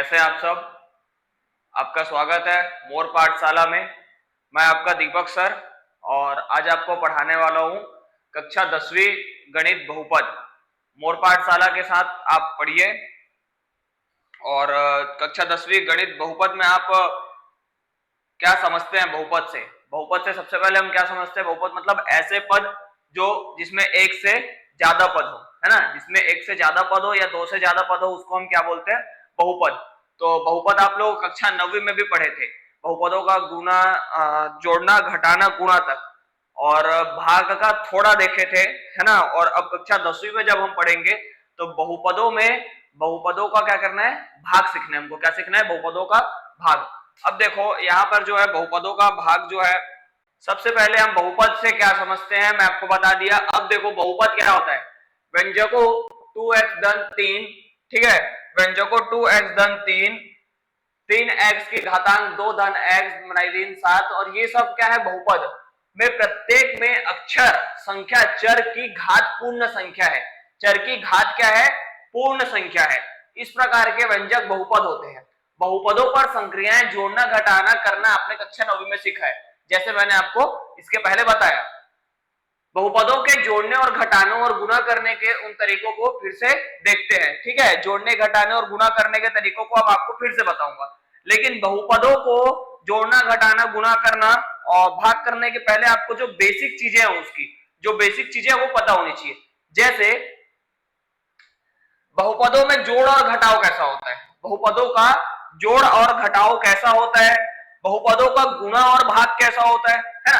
कैसे हैं आप सब। आपका स्वागत है मोर पाठशाला में। मैं आपका दीपक सर और आज आपको पढ़ाने वाला हूँ कक्षा 10वीं गणित बहुपद। मोर पाठशाला के साथ आप पढ़िए और कक्षा 10वीं गणित बहुपद में आप क्या समझते हैं बहुपद से। बहुपद से सबसे पहले हम क्या समझते हैं, बहुपद मतलब ऐसे पद जो जिसमें एक से ज्यादा पद हो, है ना। जिसमें एक से ज्यादा पद हो या दो से ज्यादा पद हो उसको हम क्या बोलते हैं, बहुपद। तो बहुपद आप लोग कक्षा 9वीं में भी पढ़े थे। बहुपदों का गुना, जोड़ना, घटाना, गुणा तक और भाग का थोड़ा देखे थे, है ना। और अब कक्षा 10वीं में जब हम पढ़ेंगे तो बहुपदों का क्या करना है, भाग सीखना है हमको। क्या सीखना है, बहुपदों का भाग। अब देखो यहाँ पर जो है बहुपदों का भाग जो है, सबसे पहले हम बहुपद से क्या समझते हैं मैं आपको बता दिया। अब देखो बहुपद क्या होता है, व्यंजकों 2x धन 3, ठीक है। व्यंजकों 2x धन 3, 3x की घातांक 2 धन x ऋण 7 और ये सब क्या है, बहुपद में प्रत्येक में अक्षर संख्या चर की घात पूर्ण संख्या है। चर की घात क्या है, पूर्ण संख्या है। इस प्रकार के व्यंजक बहुपद होते हैं। बहुपदों पर संक्रियाएं जोड़ना घटाना करना आपने कक्षा 9वीं में सीखा है, जैसे मैंने आपको इसके पहले बताया। बहुपदों के जोड़ने और घटाने और गुणा करने के उन तरीकों को फिर से देखते हैं, ठीक है। जोड़ने, घटाने और गुणा करने के तरीकों को अब आपको फिर से बताऊंगा, लेकिन बहुपदों को जोड़ना, घटाना, गुणा करना और भाग करने के पहले आपको जो बेसिक चीजें हैं उसकी जो बेसिक चीजें वो पता होनी चाहिए। जैसे बहुपदों में जोड़ और घटाव कैसा होता है, बहुपदों का जोड़ और घटाव कैसा होता है, बहुपदों का गुणा और भाग कैसा होता है ना।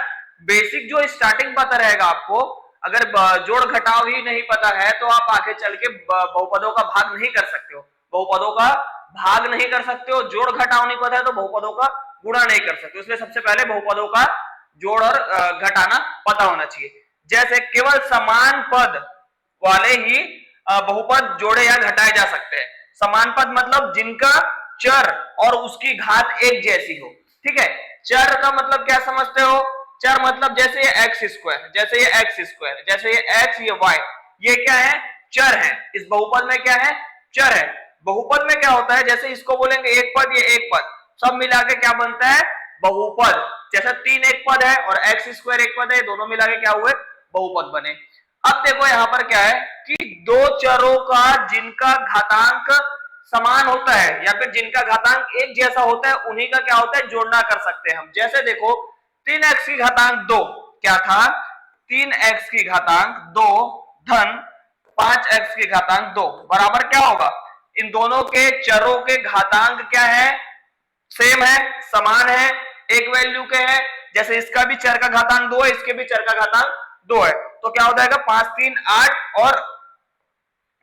बेसिक जो स्टार्टिंग पता रहेगा आपको। अगर जोड़ घटाव ही नहीं पता है तो आप आगे चल के बहुपदों का भाग नहीं कर सकते हो, बहुपदों का भाग नहीं कर सकते हो। जोड़ घटाव नहीं पता है तो बहुपदों का गुणा नहीं कर सकते। इसलिए सबसे पहले बहुपदों का जोड़ और घटाना पता होना चाहिए। जैसे केवल समान पद वाले ही बहुपद जोड़े या घटाए जा सकते हैं। समान पद मतलब जिनका चर और उसकी घात एक जैसी हो, ठीक है। चर का मतलब क्या समझते हो, चर मतलब जैसे ये एक्स स्क्वायर, जैसे ये एक्स स्क्वायर, जैसे ये एक्स, ये वाई, ये क्या है, चर है। इस बहुपद में क्या है, चर है। बहुपद में क्या होता है, जैसे इसको बोलेंगे एक पद, ये एक पद, सब मिला के क्या बनता है, बहुपद। जैसे 3 एक पद है और एक्स स्क्वायर एक पद है, दोनों मिला के क्या हुए, बहुपद बने। अब देखो यहां पर क्या है कि दो चरों का जिनका घातांक समान होता है या फिर जिनका घातांक एक जैसा होता है उन्हीं का क्या होता है, जोड़ना कर सकते हैं हम। जैसे देखो 3x की घातांक 2 क्या था, 3x की घातांक 2 धन 5x की घातांक 2 बराबर क्या होगा, इन दोनों के चरों के घातांक क्या है, सेम है, समान है, एक वैल्यू के हैं। जैसे इसका भी चर का घातांक 2 है, इसके भी चर का घातांक 2 है, तो क्या हो जाएगा 5 3 8। और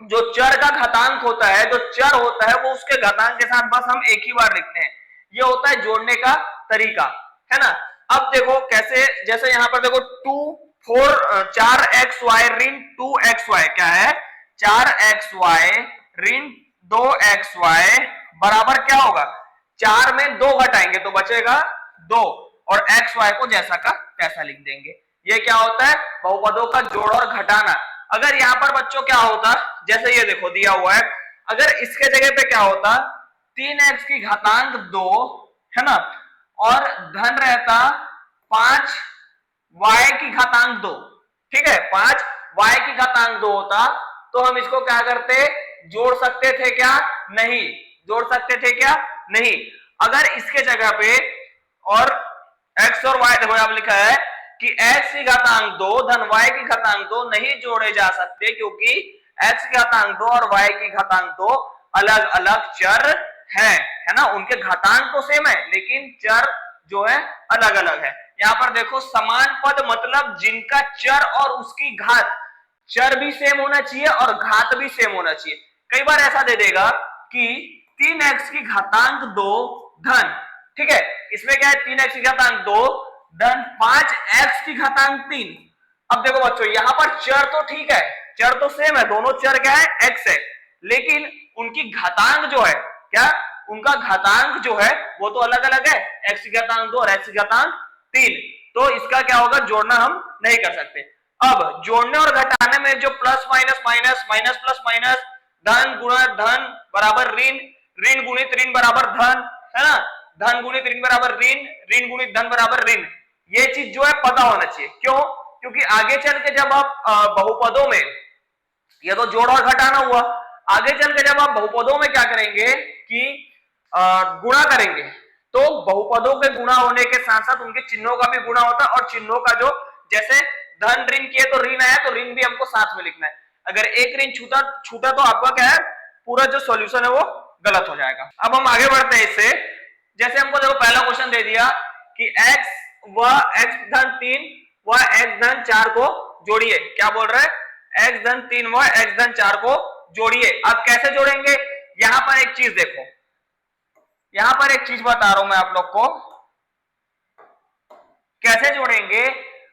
जो चर का घातांक होता है, जो चर होता है वो उसके घातांक के साथ बस हम एक ही बार लिखते हैं। ये होता है जोड़ने का तरीका, है ना। अब देखो कैसे, जैसे यहां पर देखो 4xy ऋण 2xy क्या है, 4xy ऋण 2xy बराबर क्या होगा, 4 में 2 घटाएंगे तो बचेगा 2 और xy को जैसा का तैसा लिख देंगे। ये क्या होता है, बहुपदों का जोड़ और घटाना। अगर यहाँ पर बच्चों क्या होता, जैसे ये देखो दिया हुआ है, अगर इसके जगह पे क्या होता 3x की घातांक 2, है ना, और धन रहता 5y की घातांक 2, ठीक है, 5y की घातांक 2 होता तो हम इसको क्या करते, जोड़ सकते थे क्या, नहीं जोड़ सकते थे क्या, नहीं। अगर इसके जगह पे और x और y देखो आप लिखा है कि x की घातांक 2 धन y की घातांक 2 नहीं जोड़े जा सकते क्योंकि x की घातांक 2 और y की घातांक 2 अलग अलग चर है ना। उनके घातांक तो सेम है लेकिन चर जो है अलग अलग है। यहाँ पर देखो समान पद मतलब जिनका चर और उसकी घात, चर भी सेम होना चाहिए और घात भी सेम होना चाहिए। कई बार ऐसा दे देगा कि 3x की घातांक 2 धन, ठीक है, इसमें क्या है 3x की घातांक 2 धन 5x की घातांक 3। अब देखो बच्चों यहां पर चर तो ठीक है, चर तो सेम है, दोनों चर क्या है, x है, लेकिन उनकी घातांक जो है क्या, उनका घातांक जो है वो तो अलग अलग है, x की घातांक 2 और x की घातांक 3। तो इसका क्या होगा, जोड़ना हम नहीं कर सकते। अब जोड़ने और घटाने में जो plus minus minus, minus plus minus, धन गुणा धन बराबर ऋण, ऋण गुणित ऋण बराबर धन, है ना, धन गुणित ऋण बराबर ऋण, ऋण गुणित धन बराबर ऋण। ये चीज जो है पता होना चाहिए। क्यों? क्योंकि आगे चल के जब आप बहुपदों में, ये तो जोड़ और घटाना हुआ, आगे चल के जब आप बहुपदों में क्या करेंगे कि गुणा करेंगे, तो बहुपदों के गुणा होने के साथ साथ उनके चिन्हों का भी गुणा होता है, और चिन्हों का जो, जैसे धन ऋण किए तो ऋण आया, तो ऋण भी हमको साथ में लिखना है। अगर एक ऋण छूटा तो आपका क्या है, पूरा जो सॉल्यूशन है वो गलत हो जाएगा। अब हम आगे बढ़ते हैं इससे। जैसे हमको देखो पहला क्वेश्चन दे दिया कि x व x धन 3 व x धन 4 को जोड़िए। क्या बोल रहा है? x धन 3 व x धन 4 को जोड़िए। अब कैसे जोड़ेंगे? यहां पर एक चीज देखो, यहां पर एक चीज बता रहा हूं मैं आप लोग को, कैसे जोड़ेंगे।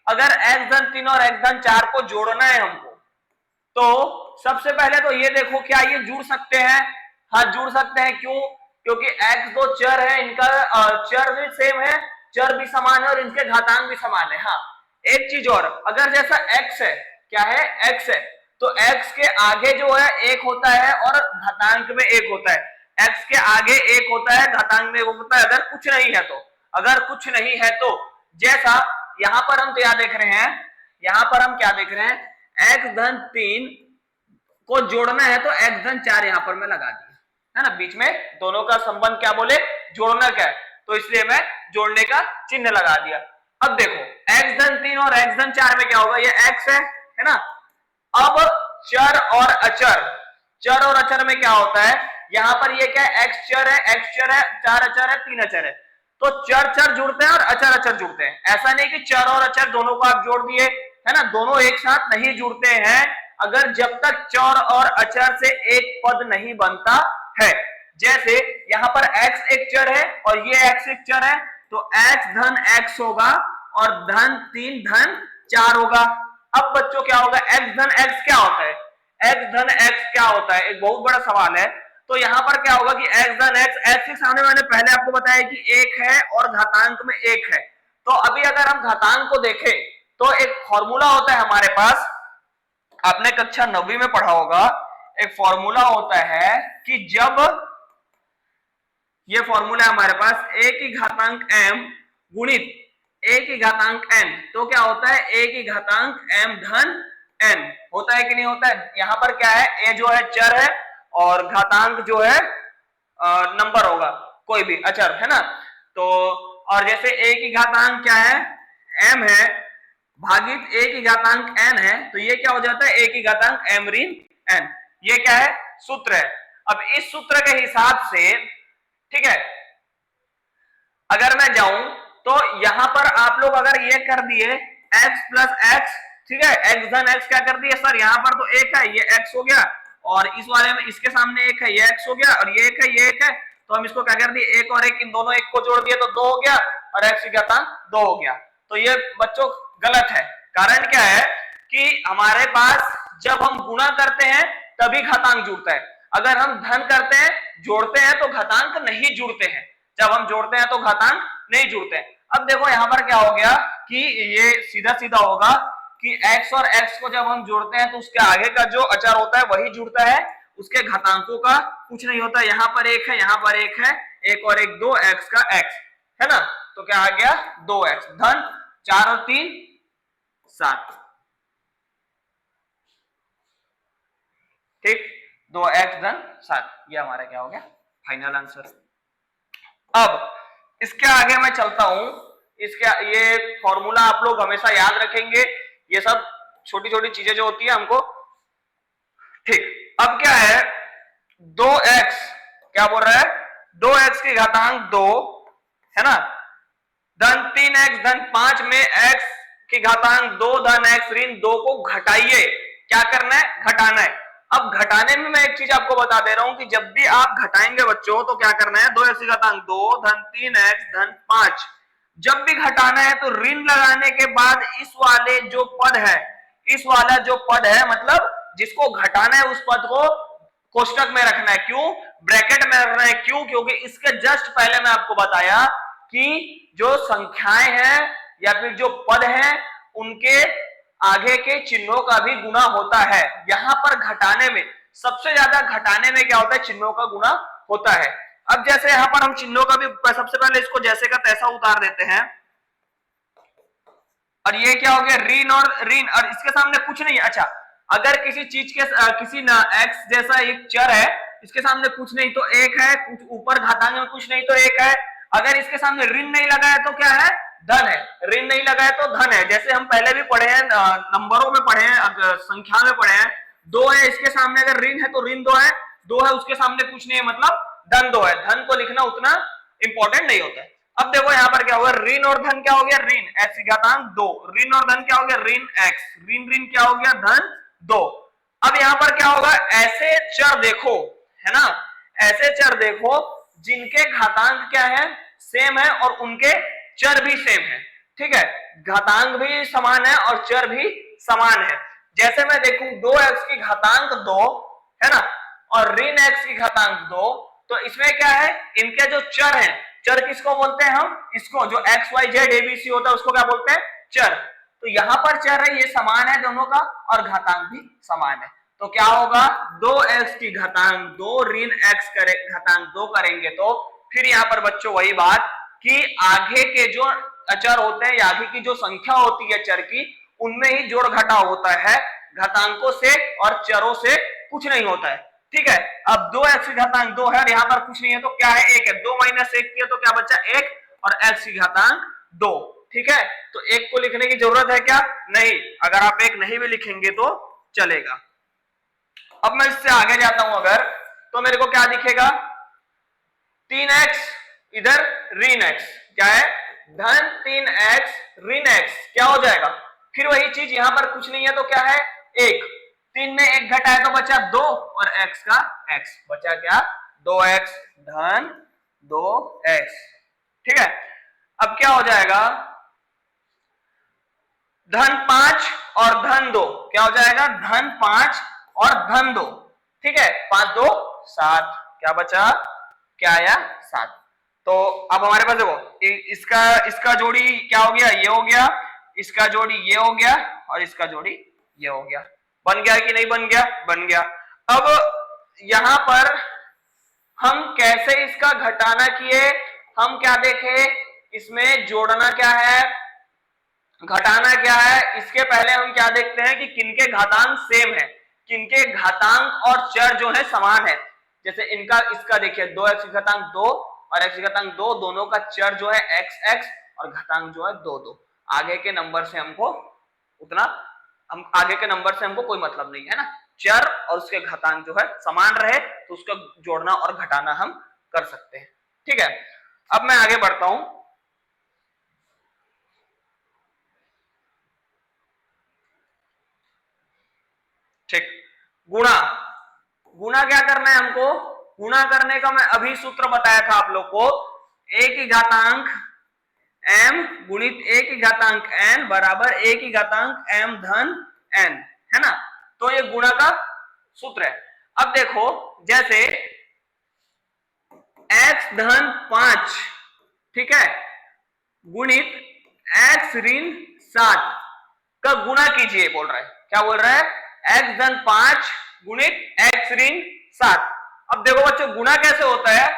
अगर x धन 3 और x धन 4 को जोड़ना है हमको, तो सबसे पहले तो ये देखो, क्या ये जुड़ सकते हैं? हाँ, जुड़ सकते हैं। क्यों? क्योंकि x दो चर है, इनका चर भी सेम है, चर भी समान है और इनके घातांक भी समान है। हाँ, एक चीज और, अगर जैसा x है, क्या है, x है, तो x के आगे जो है एक होता है और घातांक में एक होता है। x के आगे एक होता है, घातांक में एक होता है, अगर कुछ नहीं है तो। अगर कुछ नहीं है तो जैसा यहां पर हम क्या देख रहे हैं, यहां पर हम क्या देख रहे हैं, x धन 3 को जोड़ना है तो x धन 4 यहां पर मैं लगा दिया, है ना। बीच में दोनों का संबंध क्या बोले, जोड़ना क्या है, तो इसलिए मैं जोड़ने का चिन्ह लगा दिया। अब देखो x धन 3 और x धन 4 में क्या होगा, ये x है ना। अब चर और अचर, चर और अचर में क्या होता है, यहां पर ये क्या है, x चर है, x चर है, 4 अचर है, 3 अचर है, तो चर चर जुड़ते हैं और अचर अचर जुड़ते हैं। ऐसा नहीं कि चर और अचर दोनों को आप जोड़ दिए, है ना, दोनों एक साथ नहीं जुड़ते हैं, अगर जब तक चर और अचर से एक पद नहीं बनता है। जैसे यहां पर x एक चर है और ये x एक चर है, तो x धन x होगा और धन 3 धन 4 होगा। अब बच्चों क्या होगा, x धन x क्या होता है, x धन x क्या होता है, एक बहुत बड़ा सवाल है। तो यहां पर क्या होगा कि x धन x के सामने मैंने पहले आपको बताया कि एक है और घातांक में एक है। तो अभी अगर हम घातांक को देखें तो एक फॉर्मूला होता है हमारे पास, आपने कक्षा 9वीं में पढ़ा होगा, एक फॉर्मूला होता है कि जब ये फॉर्मूला है हमारे पास a की घातांक m गुणित a की घातांक n, तो क्या होता है, a की घातांक m धन n होता है कि नहीं होता है। यहां पर क्या है, a जो है चर है और घातांक जो है नंबर होगा, कोई भी अचर, है ना। तो और जैसे a की घातांक क्या है, m है, भागित a की घातांक n है, तो ये क्या हो जाता है, a की घातांक m ऋण n। ये क्या है, सूत्र है। अब इस सूत्र के हिसाब से, ठीक है, अगर मैं जाऊं तो यहां पर आप लोग अगर ये कर दिए x प्लस x, ठीक है, x धन x क्या कर दिए सर, यहां पर तो एक है, ये x हो गया, और इस वाले में इसके सामने एक है, ये x हो गया, और ये एक है, ये एक है, तो हम इसको क्या कर दिए, एक और एक, इन दोनों एक को जोड़ दिए तो 2 हो गया, और x की घातांक 2 हो गया। तो ये बच्चों गलत है। कारण क्या है कि हमारे पास जब हम गुणा करते हैं तभी घातांक जुड़ता है, अगर हम धन करते हैं, जोड़ते हैं, तो घातांक नहीं जुड़ते हैं, जब हम जोड़ते हैं तो घातांक नहीं जुड़ते हैं। अब देखो यहां पर क्या हो गया कि ये सीधा सीधा होगा कि x और x को जब हम जोड़ते हैं तो उसके आगे का जो अचर होता है वही जुड़ता है, उसके घातांकों का कुछ नहीं होता। यहां पर एक है, यहां पर एक है, एक और एक 2, x का x, है ना, तो क्या आ गया 2x धन 4 और 3 7, ठीक, 2x धन 7, ये हमारा क्या हो गया फाइनल आंसर। अब इसके आगे मैं चलता हूं, इसके ये फॉर्मूला आप लोग हमेशा याद रखेंगे, ये सब छोटी छोटी चीजें जो होती है हमको, ठीक। अब क्या है, 2x क्या बोल रहा है, 2x की घातांक 2, है ना, धन 3x धन 5 में x की घातांक 2 धन x ऋण 2 को घटाइए। क्या करना है, घटाना है। अब घटाने में मैं एक चीज आपको बता दे रहा हूं कि जब भी आप घटाएंगे बच्चों तो क्या करना है, 2x की घातांक 2 धन 3x धन 5, जब भी घटाना है तो ऋण लगाने के बाद इस वाले जो पद है, इस वाला जो पद है, मतलब जिसको घटाना है उस पद को कोष्टक में रखना है। क्यों, ब्रैकेट में रखना है, क्यों, क्योंकि इसके जस्ट पहले मैं आपको बताया कि जो संख्याएं हैं या फिर जो पद हैं उनके आगे के चिन्हों का भी गुणा होता है। यहां पर घटाने में, सबसे ज्यादा घटाने में क्या होता है, चिन्हों का गुणा होता है। अब जैसे यहाँ पर हम चिन्हों का भी सबसे पहले इसको जैसे का तैसा उतार देते हैं, और ये क्या हो गया ऋण और इसके सामने कुछ नहीं है। अच्छा, अगर किसी चीज के किसी ना एक्स जैसा एक चर है, इसके सामने कुछ नहीं तो एक है, कुछ ऊपर घातांक में कुछ नहीं तो एक है। अगर इसके सामने ऋण नहीं लगा है तो क्या है, धन है। ऋण नहीं लगा है तो धन है। जैसे हम पहले भी पढ़े हैं, नंबरों में पढ़े हैं, संख्या में पढ़े हैं, 2 है इसके सामने अगर ऋण है तो ऋण 2 है, 2 है उसके सामने कुछ नहीं है मतलब धन 2 है। धन को लिखना उतना इंपॉर्टेंट नहीं होता है। अब देखो यहाँ पर क्या होगा, ऋण और धन क्या हो गया, ऋण एक्स की घातांक 2, ऋण और धन क्या हो गया, ऋण एक्स, ऋण क्या हो गया, धन 2। अब यहाँ पर क्या होगा, ऐसे चर देखो, है ना, ऐसे चर देखो जिनके घातांक क्या है, सेम है और उनके चर भी सेम है। ठीक है, घातांक भी समान है और चर भी समान है। जैसे मैं देखूं 2x की घातांक 2 है ना, और ऋण x की घातांक 2, तो इसमें क्या है, इनके जो चर हैं, चर किसको बोलते हैं हम, इसको जो x y z abc होता है उसको क्या बोलते हैं, चर। तो यहां पर चर है, ये समान है दोनों का और घातांक भी समान है। तो क्या होगा, 2x की घातांक 2 ऋण x करे घातांक 2 करेंगे तो फिर यहाँ पर बच्चों वही बात कि आगे के जो चर होते हैं या आगे की जो संख्या होती है चर की, उनमें ही जोड़ घटाव होता है, घातांकों से और चरों से कुछ नहीं होता है। ठीक है, अब 2x की घातांक 2 है और यहाँ पर कुछ नहीं है तो क्या है, 1 है। 2 - 1 किया तो क्या बचा, 1 और x की घातांक 2। ठीक है, तो 1 को लिखने की जरूरत है क्या, नहीं। अगर आप 1 नहीं भी लिखेंगे तो चलेगा। अब मैं इससे आगे जाता हूं अगर, तो मेरे को क्या दिखेगा, 3x इधर ऋण x, क्या है, धन 3x ऋण x, क्या हो जाएगा, फिर वही चीज, यहां पर कुछ नहीं है तो क्या है, 1, 3 में 1 घटा है तो बचा 2 और x का x बचा क्या, 2x धन 2x। ठीक है, अब क्या हो जाएगा, धन 5 और धन 2, क्या हो जाएगा, धन 5 और धन 2। ठीक है, 5 2 7, क्या बचा, क्या आया, 7। तो अब हमारे पास देखो, इसका जोड़ी क्या हो गया, ये हो गया, इसका जोड़ी ये हो गया और इसका जोड़ी ये हो गया। बन गया कि नहीं बन गया, बन गया। अब यहां पर हम कैसे इसका घटाना किए, हम क्या देखे, इसमें जोड़ना क्या है, घटाना क्या है, इसके पहले हम क्या देखते हैं कि किनके घातांक सेम है, किनके घातांक और चर जो है समान है। जैसे इनका, इसका देखिए 2x की घातांक 2 और x की घातांक 2, दोनों का चर जो है x और घातांक जो है 2 2। आगे के नंबर से हमको उतना, हम आगे के नंबर से हमको कोई मतलब नहीं है ना, चर और उसके घातांक जो है समान रहे तो उसका जोड़ना और घटाना हम कर सकते हैं। ठीक है, अब मैं आगे बढ़ता हूं। ठीक, गुणा, गुणा क्या करना है हमको, गुणा करने का मैं अभी सूत्र बताया था आप लोग को, a की घातांक m गुणित a की घातांक n बराबर a की घातांक m धन n, है ना। तो ये गुणा का सूत्र है। अब देखो, जैसे x धन 5, ठीक है, गुणित x ऋण 7 का गुणा कीजिए बोल रहा है, क्या बोल रहा है, x धन 5 गुणित x ऋण 7। अब देखो बच्चों, गुणा कैसे होता है,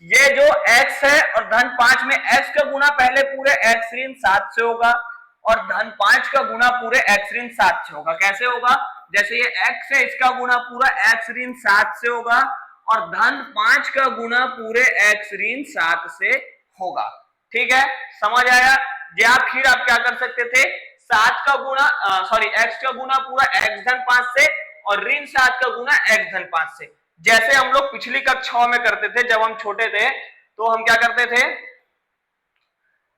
ये जो x है और धन 5 में x का गुणा पहले पूरे x ऋण 7 से होगा और धन 5 का गुणा पूरे x ऋण 7 से होगा। कैसे होगा, जैसे ये x है, इसका गुणा पूरा x ऋण 7 से होगा और धन 5 का गुणा पूरे x ऋण 7 से होगा। ठीक है, समझ आया। या फिर आप क्या कर सकते थे, 7 का गुणा x का गुणा पूरा x धन 5 से और ऋण 7 का गुणा x धन 5 से, जैसे हम लोग पिछली कक्षाओं में करते थे जब हम छोटे थे। तो हम क्या करते थे,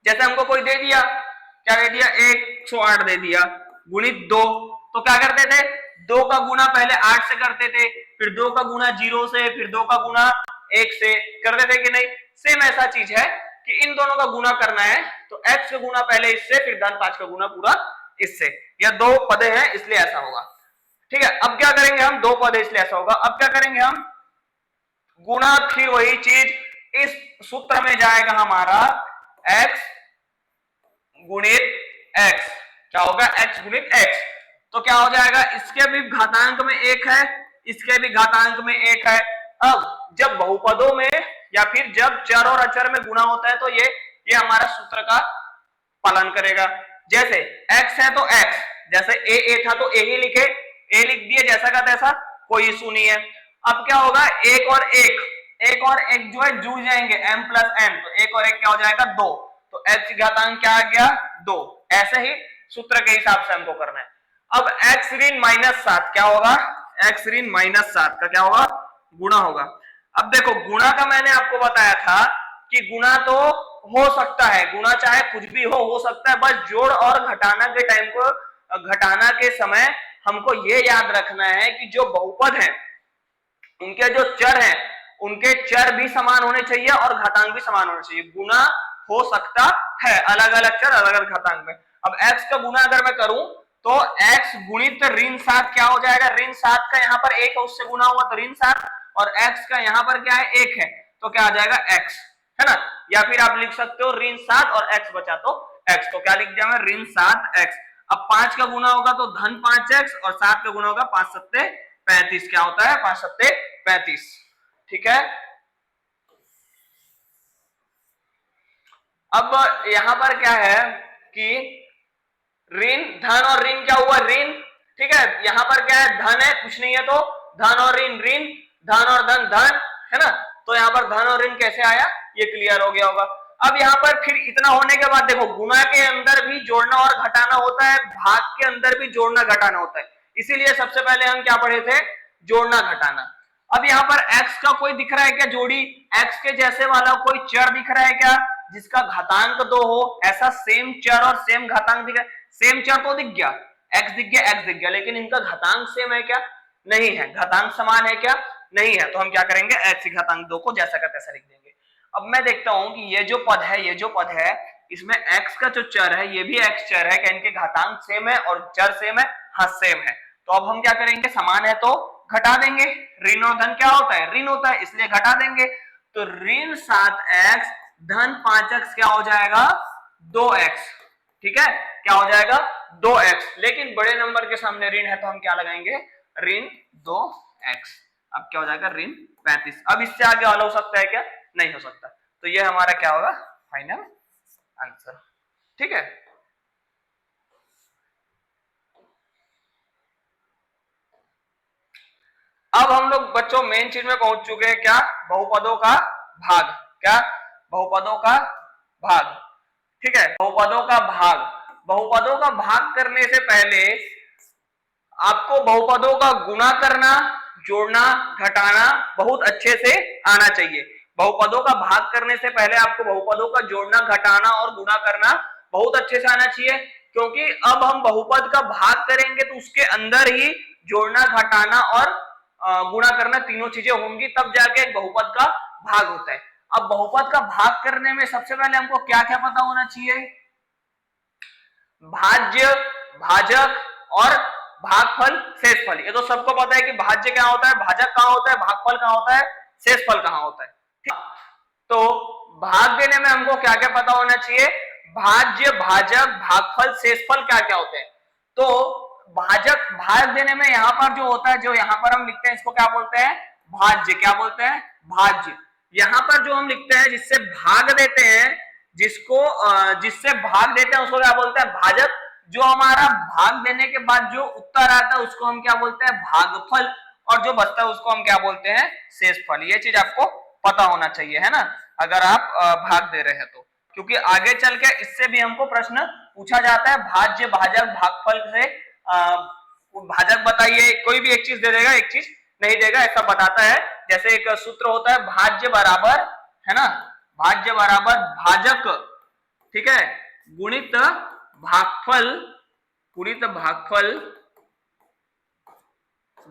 जैसे हमको कोई दे दिया, क्या दे दिया, 108 दे दिया गुणित 2, तो क्या करते थे, 2 का गुणा पहले 8 से करते थे, फिर 2 का गुणा 0 से, फिर 2 का गुणा 1 से करते थे कि नहीं। सेम ऐसा चीज है कि इन दोनों का गुणा करना है तो x का गुणा पहले इससे, फिर धन 5 का गुणा पूरा इससे। यह 2 पदे हैं इसलिए ऐसा होगा। ठीक है, अब क्या करेंगे हम, 2 पद है इसलिए ऐसा होगा। अब क्या करेंगे हम, गुणा, फिर वही चीज इस सूत्र में जाएगा हमारा x गुणित x, क्या होगा, x गुणित x। तो क्या हो जाएगा, इसके भी घातांक में 1 है, इसके भी घातांक में 1 है। अब जब बहुपदों में या फिर जब चर और अचर में गुणा होता है तो ये हमारा सूत्र का पालन करेगा। जैसे x है तो x, जैसे ए था तो ए ही लिखे, ए लिख दिए जैसा का तैसा, कोई इशू नहीं है। अब क्या होगा, एक और एक जो है जुड़ जाएंगे m प्लस m, तो एक और एक क्या हो जाएगा 2, तो x घातांक क्या आ गया 2। ऐसे ही सूत्र के हिसाब से हमको करना है। अब x ऋण -7 क्या होगा, x ऋण -7 का क्या होगा, गुणा होगा। अब देखो गुणा का मैंने आपको बताया था कि गुणा तो हो सकता है, गुणा चाहे कुछ भी हो सकता है, बस जोड़ और घटाना के टाइम को, घटाना के समय हमको ये याद रखना है कि जो बहुपद है उनके जो चर हैं उनके चर भी समान होने चाहिए और घातांक भी समान होने चाहिए। गुणा हो सकता है अलग अलग चर अलग अलग घातांक में। अब x का गुणा अगर मैं करूं तो x गुणित ऋण 7 क्या हो जाएगा, ऋण 7 का यहाँ पर 1 है उससे गुणा हुआ तो ऋण 7, और x का यहाँ पर क्या है 1 है तो क्या आ जाएगा x, है ना। या फिर आप लिख सकते हो ऋण 7 और x बचा तो x, तो क्या लिख दिया मैं ऋण 7x। अब 5 का गुणा होगा तो धन 5x और 7 का गुणा होगा 5 सत्ते 35, क्या होता है 5 सत्ते 35, ठीक है। अब यहां पर क्या है कि ऋण धन और ऋण क्या हुआ ऋण, ठीक है। यहां पर क्या है धन है कुछ नहीं है तो धन और ऋण ऋण, धन और धन धन, है ना। तो यहाँ पर धन और ऋण कैसे आया ये क्लियर हो गया होगा। अब यहाँ पर फिर इतना होने के बाद देखो गुणा के अंदर भी जोड़ना और घटाना होता है, भाग के अंदर भी जोड़ना घटाना होता है, इसीलिए सबसे पहले हम क्या पढ़े थे, जोड़ना घटाना। अब यहाँ पर x का कोई दिख रहा है क्या जोड़ी, x के जैसे वाला कोई चर दिख रहा है क्या जिसका घातांक 2 हो, ऐसा सेम चर और सेम घातांक दिख रहा है। सेम चर तो दिख गया, x दिख गया x दिख गया, लेकिन इनका घातांक सेम है क्या, नहीं है। घातांक समान है क्या, नहीं है। तो हम क्या करेंगे x घातांक 2 को जैसा का तैसा लिख देंगे। अब मैं देखता हूं कि ये जो पद है इसमें x का जो चर है ये भी x चर है, क्या इनके घातांक सेम है और चर सेम है, हाँ सेम है। तो अब हम क्या करेंगे, समान है तो घटा देंगे, ऋण और धन क्या होता है ऋण होता है, इसलिए घटा देंगे। तो ऋण 7x धन 5x क्या हो जाएगा 2x, ठीक है, क्या हो जाएगा 2x। लेकिन बड़े नंबर के सामने ऋण है तो हम क्या लगाएंगे ऋण 2x। अब क्या हो जाएगा ऋण 35। अब इससे आगे हल हो सकता है क्या, नहीं हो सकता। तो ये हमारा क्या होगा फाइनल आंसर, ठीक है। अब हम लोग बच्चों मेन चीज में पहुंच चुके हैं, क्या बहुपदों का भाग, क्या बहुपदों का भाग, ठीक है। बहुपदों का भाग करने से पहले आपको बहुपदों का गुणा करना, जोड़ना, घटाना बहुत अच्छे से आना चाहिए। बहुपदों का भाग करने से पहले आपको बहुपदों का जोड़ना, घटाना और गुणा करना बहुत अच्छे से आना चाहिए, क्योंकि अब हम बहुपद का भाग करेंगे तो उसके अंदर ही जोड़ना, घटाना और गुणा करना तीनों चीजें होंगी, तब जाके एक बहुपद का भाग होता है। अब बहुपद का भाग करने में सबसे पहले हमको क्या क्या पता होना चाहिए, भाज्य, भाजक और भागफल, शेषफल। ये तो सबको पता है कि भाज्य क्या होता है, भाजक कहाँ होता है, भागफल कहाँ होता है, शेषफल कहाँ होता है, ठीक। तो भाग देने में हमको क्या क्या पता होना चाहिए, भाज्य, भाजक, भागफल, शेषफल क्या क्या होते हैं। तो भाजक, भाग देने में यहाँ पर जो होता है, जो यहाँ पर हम लिखते हैं इसको क्या बोलते हैं भाज्य, क्या बोलते हैं भाज्य। यहाँ पर जो हम लिखते हैं जिससे भाग देते हैं, जिससे भाग देते हैं उसको क्या बोलते हैं भाजक। जो हमारा भाग देने के बाद जो उत्तर आता है उसको हम क्या बोलते हैं भागफल, और जो बचता है उसको हम क्या बोलते हैं शेषफल। ये चीज आपको पता होना चाहिए, है ना, अगर आप भाग दे रहे हैं तो, क्योंकि आगे चल के इससे भी हमको प्रश्न पूछा जाता है। भाज्य, भाजक, भागफल से भाजक बताइए, कोई भी एक चीज दे देगा एक चीज नहीं देगा, ऐसा बताता है। जैसे एक सूत्र होता है भाज्य बराबर, है ना, भाज्य बराबर भाजक, ठीक है, गुणित भागफल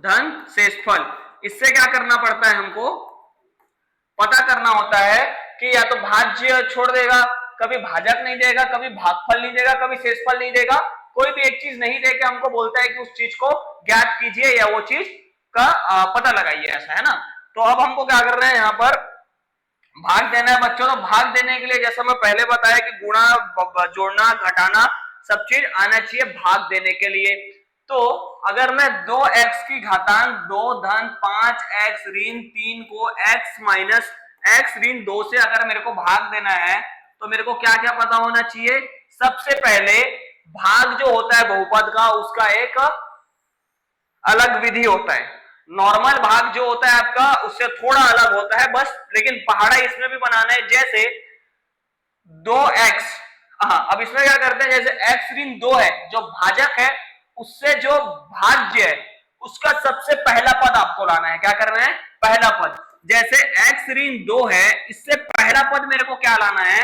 धन शेषफल। इससे क्या करना पड़ता है, हमको पता करना होता है कि या तो भाज्य छोड़ देगा, कभी भाजक नहीं देगा, कभी भागफल नहीं देगा, कभी शेषफल नहीं देगा, कोई भी एक चीज नहीं देके हमको बोलता है कि उस चीज को ज्ञात कीजिए या वो चीज का पता लगाइए, ऐसा है ना। तो अब हमको क्या करना है, यहाँ पर भाग देना है बच्चों। तो भाग देने के लिए जैसा मैं पहले बताया कि गुणा, जोड़ना, घटाना सब चीज आना चाहिए भाग देने के लिए। तो अगर मैं 2x की घातांक 2 धन 5x ऋण 3 को x माइनस x ऋण 2 से अगर मेरे को भाग देना है तो मेरे को क्या क्या पता होना चाहिए। सबसे पहले भाग जो होता है बहुपद का उसका एक अलग विधि होता है। नॉर्मल भाग जो होता है आपका उससे थोड़ा अलग होता है बस, लेकिन पहाड़ा इसमें भी बनाना है। जैसे 2x, हाँ अब इसमें क्या करते हैं, जैसे x ऋण 2 है जो भाजक है उससे जो भाज्य है उसका सबसे पहला पद आपको लाना है। क्या करना है, पहला पद। जैसे x ऋण 2 है इससे पहला पद मेरे को क्या लाना है,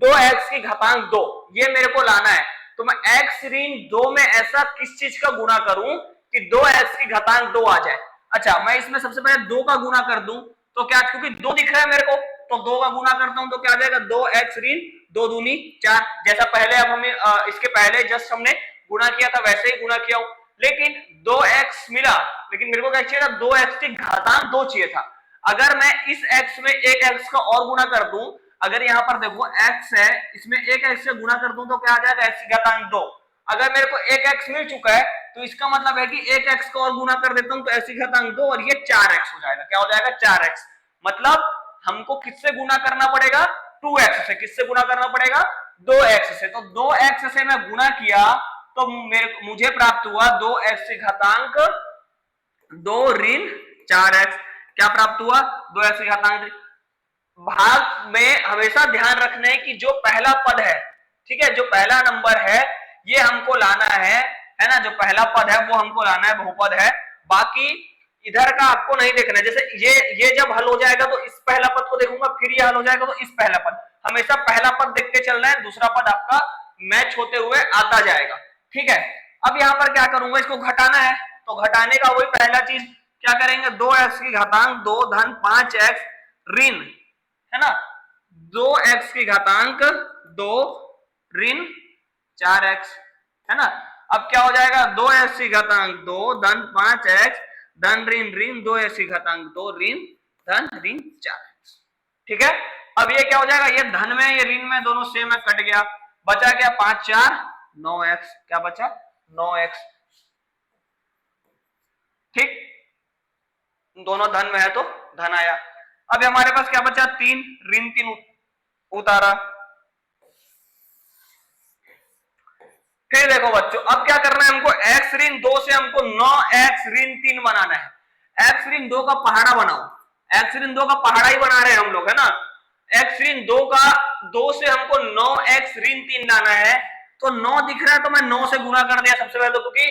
2x की घातांक 2, ये मेरे को लाना है। तो मैं x ऋण 2 में ऐसा किस चीज का गुणा करूं कि 2x की घातांक 2 आ जाए। अच्छा मैं इसमें सबसे पहले 2 का गुणा कर दूं तो क्या, क्योंकि 2 दिख रहा है मेरे को तो 2 का गुणा करता हूं तो क्या आ जाएगा, 2x ऋण 2 दूनी 4। जैसा पहले अब हमें इसके पहले जस्ट हमने गुणा किया था वैसे ही गुणा किया हूं, लेकिन 2x मिला, लेकिन मेरे को क्या चाहिए था, 2x की घातांक 2 चाहिए था। अगर मैं इस x में एक x का और गुणा कर दूं, अगर यहाँ पर देखो x है इसमें एक x से गुणा कर दूं तो क्या आ जाएगा, x की घातांक 2। अगर मेरे को एक x मिल चुका है तो इसका मतलब है कि एक x को और गुणा कर देता हूं तो x की घातांक 2 और ये 4x हो जाएगा। क्या हो जाएगा, 4x। मतलब हमको किससे गुणा करना पड़ेगा, 2x से। किससे गुणा करना पड़ेगा, 2x से। तो 2x से मैं गुणा किया तो मुझे प्राप्त हुआ 2x की घातांक 2 ऋण 4x। क्या प्राप्त हुआ, 2x की घातांक। भाग में हमेशा ध्यान रखना है कि जो पहला पद है, ठीक है, जो पहला नंबर है ये हमको लाना है ना, जो पहला पद है वो हमको लाना है, बहुपद है। बाकी इधर का आपको नहीं देखना है। जैसे ये जब हल हो जाएगा तो इस पहला पद को देखूंगा, फिर ये हल हो जाएगा तो इस पहला पद, हमेशा पहला पद देखते चलना है, दूसरा पद आपका मैच होते हुए आता जाएगा। ठीक है, अब यहाँ पर क्या करूंगा, इसको घटाना है तो घटाने का वही पहला चीज क्या करेंगे, 2x की घातांक 2 धन 5x ऋण, है ना, 2x की घातांक 2 ऋण 4x, है ना। अब क्या हो जाएगा, 2x की घातांक 2 धन 5x धन ऋण ऋण 2x की घातांक 2 ऋण धन ऋण 4x। ठीक है, अब ये क्या हो जाएगा, ये धन में ये ऋण में दोनों सेम है, कट गया, बचा क्या, 5 4 9x। क्या बचा, 9x। ठीक, दोनों धन में है तो धन आया। अब हमारे पास क्या बचा, 3 ऋण 3 उतारा। फिर देखो बच्चों, अब क्या करना है हमको, x ऋण 2 से हमको 9x ऋण 3 बनाना है। x ऋण 2 का पहाड़ा बनाओ, x ऋण 2 का पहाड़ा ही बना रहे हैं हम लोग, है ना। x ऋण 2 का 2 से हमको 9x ऋण 3 लाना है। तो 9 दिख रहा है तो मैं 9 से गुणा कर दिया सबसे पहले, तो क्योंकि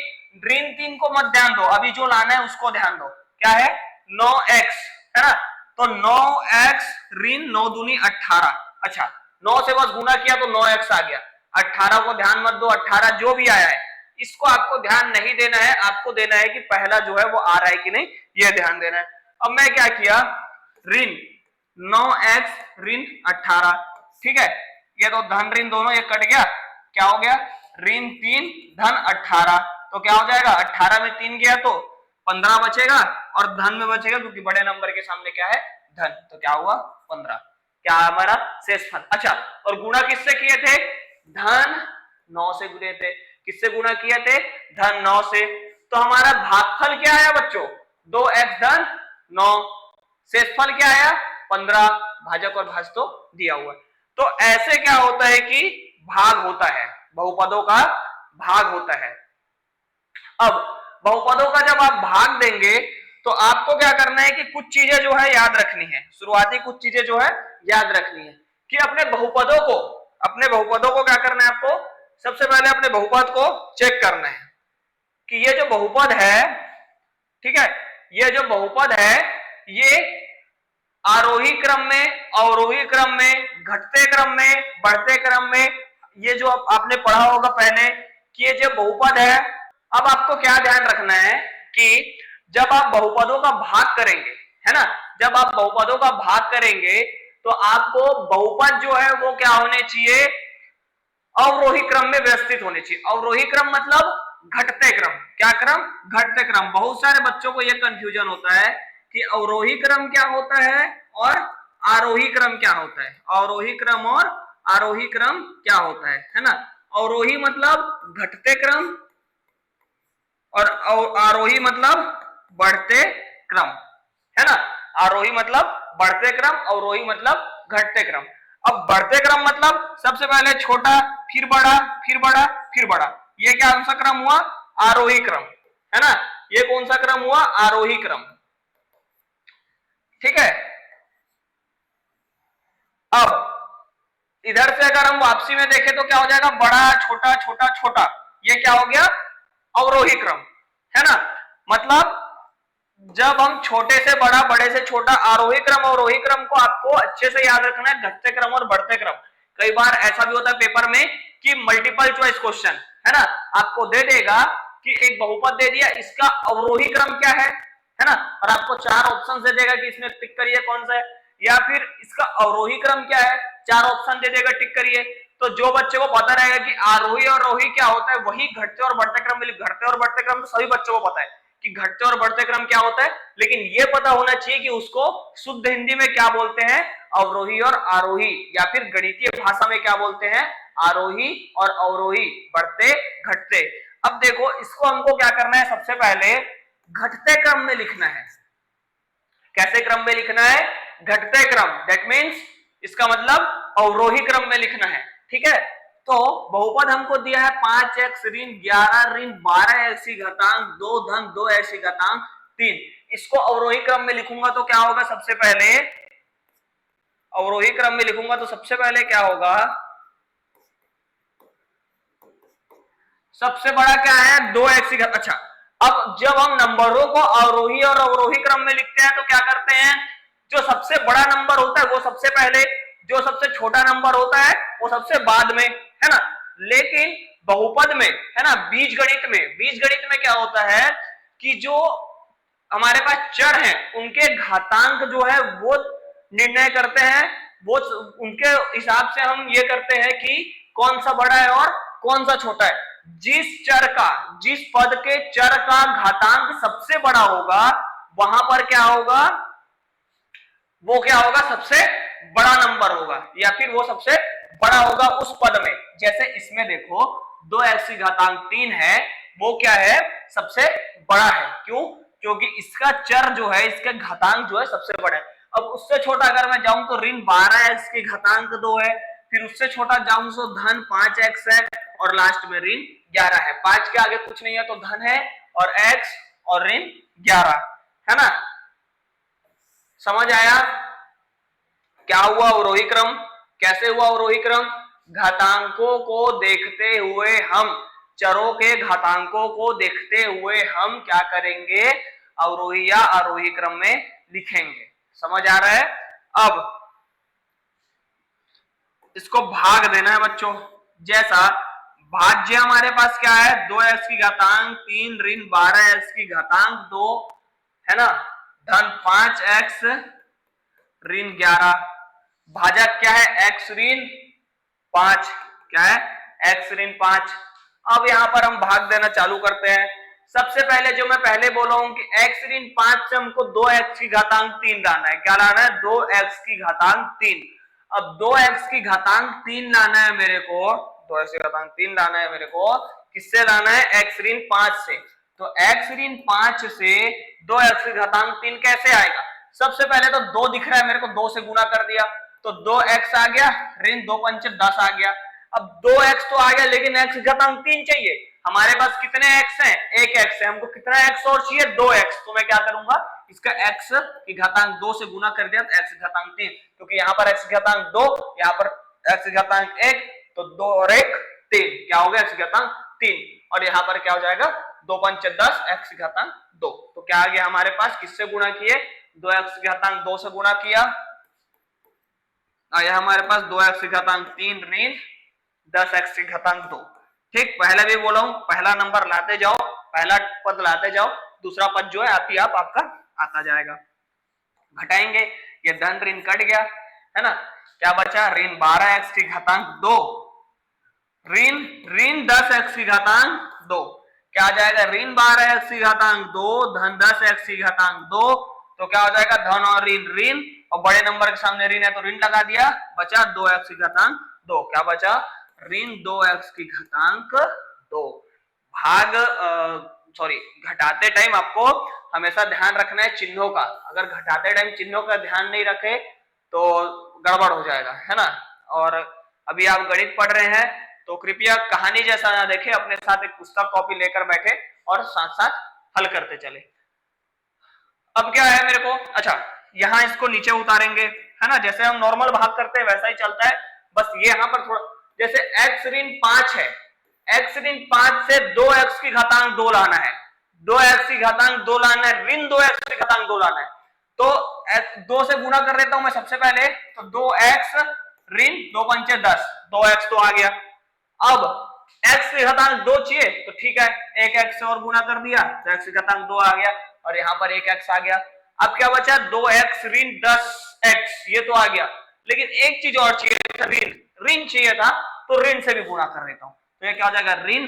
ऋण 3 को मत ध्यान दो, अभी जो लाना है उसको ध्यान दो। क्या है, 9x, है ना। तो 9x ऋण 9 दूनी 18। अच्छा 9 से बस गुणा किया तो 9x आ गया। 18 को ध्यान मत दो, 18 जो भी आया है इसको आपको ध्यान नहीं देना है, आपको देना है कि पहला जो है वो आ रहा है कि नहीं, ये ध्यान देना है। अब मैं क्या किया, ऋण 9x ऋण 18, ठीक है, ये तो धन ऋण दोनों ये कट गया, क्या हो गया, ऋण 3 धन 18। तो क्या हो जाएगा, 18 में 3 गया तो 15 बचेगा और धन में बचेगा क्योंकि बड़े नंबर के सामने क्या है, धन, तो क्या हुआ 15। क्या हमारा शेषफल। अच्छा, और गुणा किससे किए थे, धन 9 से गुणे थे। किससे गुणा किए थे, धन 9 से। तो हमारा भागफल क्या आया बच्चों, 2x धन 9, शेषफल क्या आया 15, भाजक और भाज तो दिया हुआ है। तो ऐसे क्या होता है कि भाग होता है, बहुपदों का भाग होता है। अब बहुपदों का जब आप भाग देंगे तो आपको क्या करना है कि कुछ चीजें जो है याद रखनी है, शुरुआती कुछ चीजें जो है याद रखनी है कि अपने बहुपदों को क्या करना है आपको, सबसे पहले अपने बहुपद को चेक करना है कि ये जो बहुपद है, ठीक है, ये जो बहुपद है ये आरोही क्रम में, अवरोही क्रम में, घटते क्रम में, बढ़ते क्रम में, ये जो आपने पढ़ा होगा पहले कि ये जो बहुपद है। अब आपको क्या ध्यान रखना है कि जब आप बहुपदों का भाग करेंगे, है ना, जब आप बहुपदों का भाग करेंगे तो आपको बहुपद जो है वो क्या होने चाहिए, अवरोही क्रम में व्यवस्थित होने चाहिए। अवरोही क्रम मतलब घटते क्रम। क्या क्रम, घटते क्रम। बहुत सारे बच्चों को यह कंफ्यूजन होता है कि अवरोही क्रम क्या होता है और आरोही क्रम क्या होता है। अवरोही क्रम और आरोही क्रम क्या होता है ना। अवरोही मतलब घटते क्रम और आरोही मतलब बढ़ते क्रम, है ना। आरोही मतलब बढ़ते क्रम, अवरोही मतलब घटते क्रम। अब बढ़ते क्रम मतलब सबसे पहले छोटा, फिर बड़ा, फिर बड़ा, फिर बड़ा। ये क्या सा क्रम हुआ? आरोही क्रम, है ना। ये कौन सा क्रम हुआ? आरोही क्रम। ठीक है। अब इधर से अगर हम वापसी में देखें तो क्या हो जाएगा? बड़ा, छोटा, छोटा, छोटा। ये क्या हो गया? अवरोही क्रम, है ना। मतलब जब हम छोटे से बड़ा, बड़े से छोटा, आरोही क्रम, अवरोही क्रम को आपको अच्छे से याद रखना है, घटते क्रम और बढ़ते क्रम। कई बार ऐसा भी होता है पेपर में कि मल्टीपल चॉइस क्वेश्चन, है ना, आपको दे देगा कि एक बहुपद दे दिया, इसका अवरोही क्रम क्या है ना, और आपको 4 ऑप्शन दे देगा कि इसमें टिक करिए कौन सा है, या फिर इसका अवरोही क्रम क्या है, 4 ऑप्शन दे देगा, टिक करिए। तो जो बच्चे को पता रहेगा कि आरोही और अवरोही क्या होता है, वही घटते और बढ़ते क्रम में। घटते और बढ़ते क्रम तो सभी बच्चों को पता है कि घटते और बढ़ते क्रम क्या होता है, लेकिन ये पता होना चाहिए कि उसको शुद्ध हिंदी में क्या बोलते हैं, अवरोही और आरोही, या फिर गणितीय भाषा में क्या बोलते हैं, आरोही और अवरोही, बढ़ते घटते। अब देखो इसको हमको क्या करना है, सबसे पहले घटते क्रम में लिखना है। कैसे क्रम में लिखना है? घटते क्रम, दैट मीन्स इसका मतलब अवरोही क्रम में लिखना है। ठीक है। तो बहुपद हमको दिया है 5x ऋण 11 ऋण 12x की घातांक 2 धन 2x की घातांक 3। इसको अवरोही क्रम में लिखूंगा तो क्या होगा? सबसे पहले अवरोही क्रम में लिखूंगा तो सबसे पहले क्या होगा, सबसे बड़ा क्या है? 2x की घातांक। अच्छा, अब जब हम नंबरों को आरोही और अवरोही क्रम में लिखते हैं तो क्या करते हैं, जो सबसे बड़ा नंबर होता है वो सबसे पहले, जो सबसे छोटा नंबर होता है वो सबसे बाद में, है ना। लेकिन बहुपद में, है ना, बीजगणित में क्या होता है कि जो हमारे पास चर हैं उनके घातांक जो है वो निर्णय करते हैं, वो उनके हिसाब से हम ये करते हैं कि कौन सा बड़ा है और कौन सा छोटा है। जिस पद के चर का घातांक सबसे बड़ा होगा वहां पर क्या होगा, वो क्या होगा, सबसे बड़ा नंबर होगा, या फिर वो सबसे बड़ा होगा उस पद में। जैसे इसमें देखो 2x की घातांक 3 है, वो क्या है, सबसे बड़ा है। क्यों? क्योंकि इसका चर जो है, इसका घातांक जो है सबसे बड़ा है। अब उससे छोटा अगर मैं जाऊं तो ऋण 12x की घातांक 2 है, फिर उससे छोटा जाऊं तो धन 5x है, और लास्ट में ऋण 11 है। 5 के आगे कुछ नहीं है तो धन है, और x और ऋण 11, है ना। समझ आया क्या हुआ अवरोही क्रम? कैसे हुआ अवरोही क्रम? घातांकों को देखते हुए हम, चरों के घातांकों को देखते हुए हम क्या करेंगे, अवरोही या आरोही क्रम में लिखेंगे। समझ आ रहा है? अब इसको भाग देना है बच्चों। जैसा भाज्य हमारे पास क्या है, 2x की घातांक 3 ऋण 12x की घातांक 2, है ना, धन 5x ऋण 11। भाजक क्या है, x ऋण 5, क्या है, x ऋण 5। अब यहां पर हम भाग देना चालू करते हैं। सबसे पहले जो मैं पहले बोला हूं कि x ऋण 5 से हमको 2x की घातांक 3 लाना है। क्या लाना है? 2x की घातांक 3। अब 2x की घातांक 3 लाना है मेरे को, 2x की घातांक 3 लाना है मेरे को, किससे लाना है? x ऋण 5 से। तो x ऋण 5 से 2x की घातांक 3 कैसे आएगा? सबसे पहले तो 2 दिख रहा है मेरे को, 2 से गुणा कर दिया तो 2x आ गया, ऋण 2 पंच 10 आ गया। अब 2x तो आ गया, लेकिन x की घातांक 3 चाहिए। हमारे पास कितने x हैं? एक x है, हमको कितना x और चाहिए? 2x। तो मैं क्या करूंगा, इसका x की घातांक 2 से गुना कर दिया तो x की घातांक 3, क्योंकि यहाँ पर x की घातांक 2, यहाँ पर x की घातांक 1, तो 2 और 1 3, क्या हो गया, x की घातांक 3। और यहाँ पर क्या हो जाएगा, 2 पंच 10, x की घातांक 2। तो क्या आ गया हमारे पास, किससे गुणा किए? 2x की घातांक 2 से गुणा किया, आया हमारे पास 2x की घातांक 3 ऋण 10x की घातांक 2। ठीक, पहले भी बोला हूं, पहला नंबर लाते जाओ, पहला पद लाते जाओ, दूसरा पद जो है आप ही आप आपका आता जाएगा। घटाएंगे, ये धन ऋण कट गया, है ना। क्या बचा? ऋण 12x की घातांक 2 ऋण 10x की घातांक 2। क्या आ जाएगा? ऋण 12x की घातांक 2 धन 10x की घातांक 2। तो क्या हो जाएगा, धन और ऋण ऋण, और बड़े नंबर के सामने ऋण है तो ऋण लगा दिया, बचा 2x की घातांक 2। क्या बचा? ऋण 2x की घातांक 2। भाग सॉरी, घटाते टाइम आपको हमेशा ध्यान रखना है चिन्हों का। अगर घटाते टाइम चिन्हों का ध्यान नहीं रखे तो गड़बड़ हो जाएगा, है ना। और अभी आप गणित पढ़ रहे हैं तो कृपया कहानी जैसा ना देखें, अपने साथ एक पुस्तक कॉपी लेकर बैठे और साथ साथ हल करते चले। अब क्या है मेरे को, अच्छा यहाँ इसको नीचे उतारेंगे, है ना, जैसे हम नॉर्मल भाग करते हैं वैसा ही चलता है। बस ये यहाँ पर थोड़ा, जैसे x ऋण 5 है, x ऋण 5 से 2x की घातांक 2 लाना है, 2x की घातांक 2 लाना है, ऋण 2x की घातांक 2 लाना है। तो 2 से गुणा कर देता हूं मैं सबसे पहले, तो 2x ऋण 2 पंचे 10, 2x तो आ गया। अब x की घातांक 2 चाहिए तो ठीक है, एक x से और गुणा कर दिया तो x की घातांक 2 आ गया, और यहाँ पर एक x आ गया। अब क्या बचा, 2x ऋण 10x, ये तो आ गया, लेकिन एक चीज और चाहिए था, ऋण, ऋण चाहिए था, तो ऋण से भी गुणा कर देता हूं, तो ये क्या हो जाएगा, ऋण,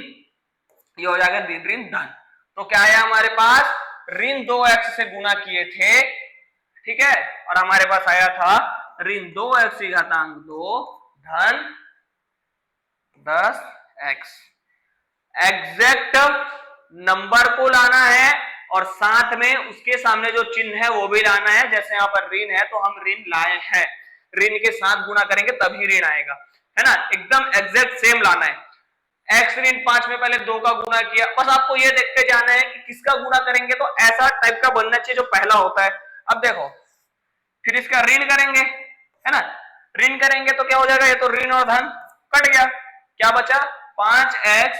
ये हो जाएगा ऋण धन। तो क्या है हमारे पास, ऋण 2x से गुणा किए थे, ठीक है, और हमारे पास आया था ऋण 2x की घातांक 2 धन 10x। एग्जैक्ट नंबर को लाना है और साथ में उसके सामने जो चिन्ह है वो भी लाना है। जैसे यहाँ पर ऋण है तो हम ऋण लाए हैं, ऋण के साथ गुणा करेंगे तभी ऋण आएगा, है ना, एकदम एग्जैक्ट सेम लाना है। x ऋण 5 में पहले 2 का गुणा किया, बस आपको ये देखते जाना है कि किसका गुणा करेंगे तो ऐसा टाइप का बनना चाहिए जो पहला होता है। अब देखो, फिर इसका ऋण करेंगे, है ना, ऋण करेंगे तो क्या हो जाएगा, ये तो ऋण और धन कट गया, क्या बचा, 5x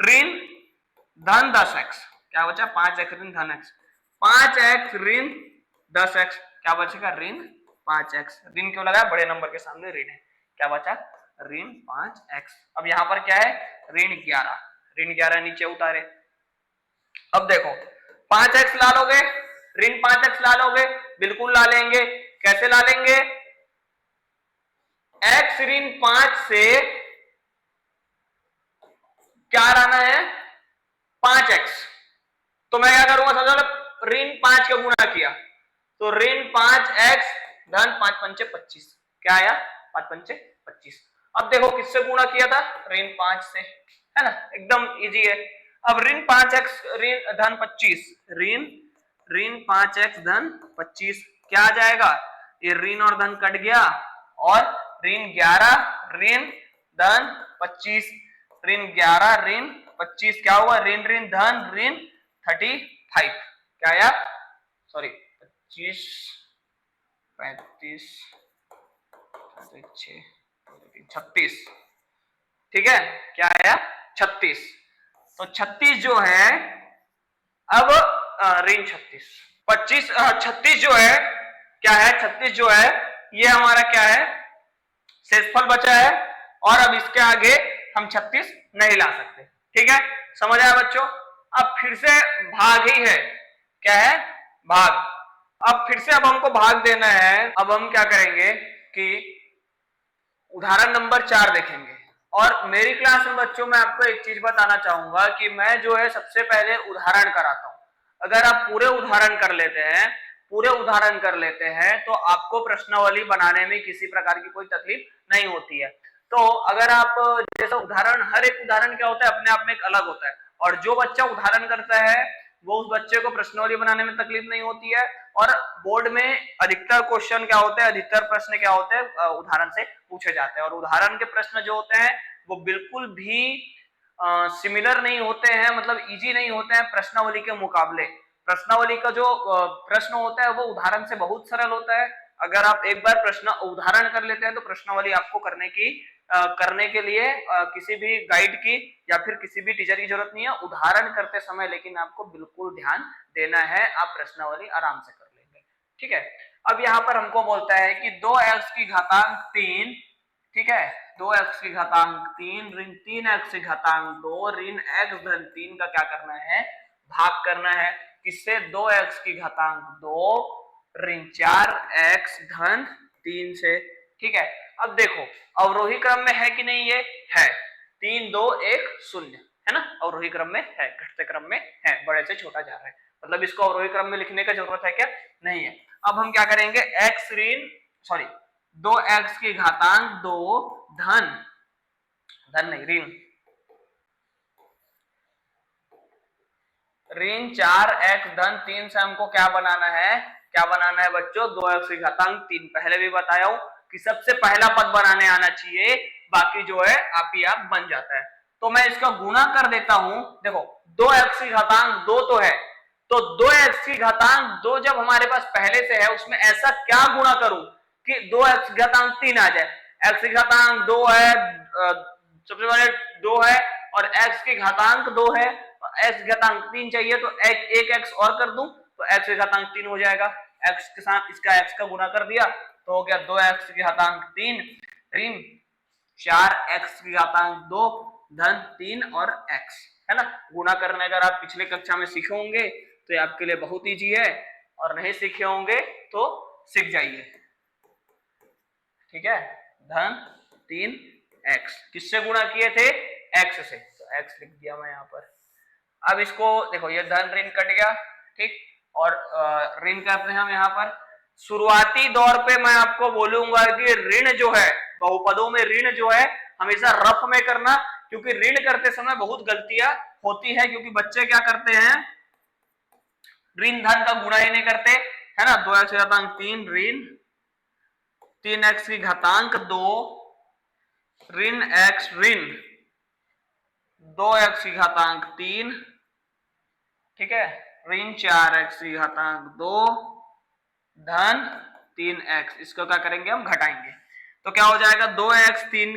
ऋण धन 10x, क्या बचा, 5x ऋण धन x, 5x ऋण 10x, क्या बचेगा, ऋण 5x, ऋण क्यों लगाया, बड़े नंबर के सामने ऋण है, क्या बचा, ऋण 5x। अब यहां पर क्या है, ऋण 11, ऋण 11 नीचे उतारे। अब देखो 5x ला लोगे, ऋण 5x ला लोगे, बिल्कुल ला लेंगे, कैसे ला लेंगे, x ऋण 5 से क्या लाना है, 5x, तो मैं क्या करूंगा, समझो ऋण 5 का गुणा किया तो ऋण 5x धन 5 पंचे 25, क्या आया, 5 पंचे 25। अब देखो किससे गुणा किया था, ऋण 5 से, है ना, एकदम इजी है। अब ऋण 5x ऋण धन 25, ऋण ऋण 5x धन 25 क्या आ जाएगा, ये ऋण और धन कट गया, और ऋण 11 ऋण धन 25, ऋण 11 ऋण 25 क्या हुआ, ऋण ऋण धन ऋण 35, क्या आया, सॉरी 25 35 36, ठीक है, क्या आया 36, तो 36 जो है, अब ऋण 36 25 36 जो है क्या है, 36 जो है ये हमारा क्या है, शेषफल बचा है, और अब इसके आगे हम 36 नहीं ला सकते, ठीक है, समझ आया बच्चों। अब फिर से भाग ही है, क्या है, भाग। अब फिर से अब हमको भाग देना है, अब हम क्या करेंगे कि उदाहरण नंबर 4 देखेंगे। और मेरी क्लास में बच्चों मैं आपको एक चीज बताना चाहूंगा कि मैं जो है सबसे पहले उदाहरण कराता हूं। अगर आप पूरे उदाहरण कर लेते हैं, पूरे उदाहरण कर लेते हैं तो आपको प्रश्नावली बनाने में किसी प्रकार की कोई तकलीफ नहीं होती है। तो अगर आप जैसा उदाहरण, हर एक उदाहरण क्या होता है अपने आप में एक अलग होता है, और जो बच्चा उदाहरण करता है वो उस बच्चे को प्रश्नावली बनाने में तकलीफ नहीं होती है। और बोर्ड में अधिकतर क्वेश्चन क्या होते हैं, अधिकतर प्रश्न क्या होते हैं, उदाहरण से पूछे जाते हैं, और उदाहरण के प्रश्न जो होते हैं वो बिल्कुल भी सिमिलर नहीं होते हैं, मतलब इजी नहीं होते हैं प्रश्नावली के मुकाबले। प्रश्नावली का जो प्रश्न होता है वो उदाहरण से बहुत सरल होता है। अगर आप एक बार प्रश्न उदाहरण कर लेते हैं तो प्रश्नावली आपको करने के लिए किसी भी गाइड की या फिर किसी भी टीचर की जरूरत नहीं है उदाहरण करते समय, लेकिन आपको बिल्कुल ध्यान देना है, आप प्रश्नावली आराम से कर लेंगे, ठीक है। अब यहाँ पर हमको बोलता है कि 2x की घातांक 3, ठीक है, 2x की घातांक 3 ऋण 3x की घातांक 2 ऋण x धन 3 का क्या करना है, भाग करना है, किससे, 2x की घातांक 2 ऋण 4x धन 3 से, ठीक है। अब देखो अवरोही क्रम में है कि नहीं, ये है, 3 2 1 0, है ना, अवरोही क्रम में है, घटते क्रम में है, बड़े से छोटा जा रहा है, मतलब इसको अवरोही क्रम में लिखने का जरूरत है क्या, नहीं है। अब हम क्या करेंगे, x ऋण सॉरी 2x की घातांक 2 धन धन नहीं ऋण ऋण 4x धन 3 से हमको क्या बनाना है, क्या बनाना है बच्चों, 2x की घातांक 3। पहले भी बताया हूं कि सबसे पहला पद बनाने आना चाहिए, बाकी जो है आप ही आप बन जाता है। तो मैं इसका गुणा कर देता हूं। देखो 2x की घातांक 2 तो है, तो 2x की घातांक 2 जब हमारे पास पहले से है, उसमें ऐसा क्या गुणा करूं कि 2x की घातांक 3 आ जाए। x की घातांक 2 है, सबसे पहले 2 है और x की घातांक 2 है, x घातांक 3 चाहिए, तो एक x और कर दूं तो x की घातांक 3 हो जाएगा। x के साथ इसका x का गुणा कर दिया तो हो गया 2x की घातांक 3 ऋण 4x की घातांक 2 धन 3 और x, है ना। गुणा करने अगर आप पिछले कक्षा में सीखे होंगे तो ये आपके लिए बहुत ईजी है, और नहीं सीखे होंगे तो सीख जाइए, ठीक है। धन 3x किससे गुणा किए थे, x से, तो x लिख दिया मैं यहां पर। अब इसको देखो, ये धन ऋण कट गया, ठीक, और ऋण करते हैं हम यहाँ पर। शुरुआती दौर पे मैं आपको बोलूंगा कि ऋण जो है, बहुपदों में ऋण जो है हमेशा रफ में करना, क्योंकि ऋण करते समय बहुत गलतियां होती है, क्योंकि बच्चे क्या करते हैं, ऋण धन का गुणा ही नहीं करते, है ना। 2x की घातांक 3 ऋण 3x की घातांक 2 ऋण x ऋण 2x की घातांक 3, ठीक है, ऋण 4x की घातांक 2 धन 3x। इसको क्या करेंगे हम, घटाएंगे, तो क्या हो जाएगा 2x 3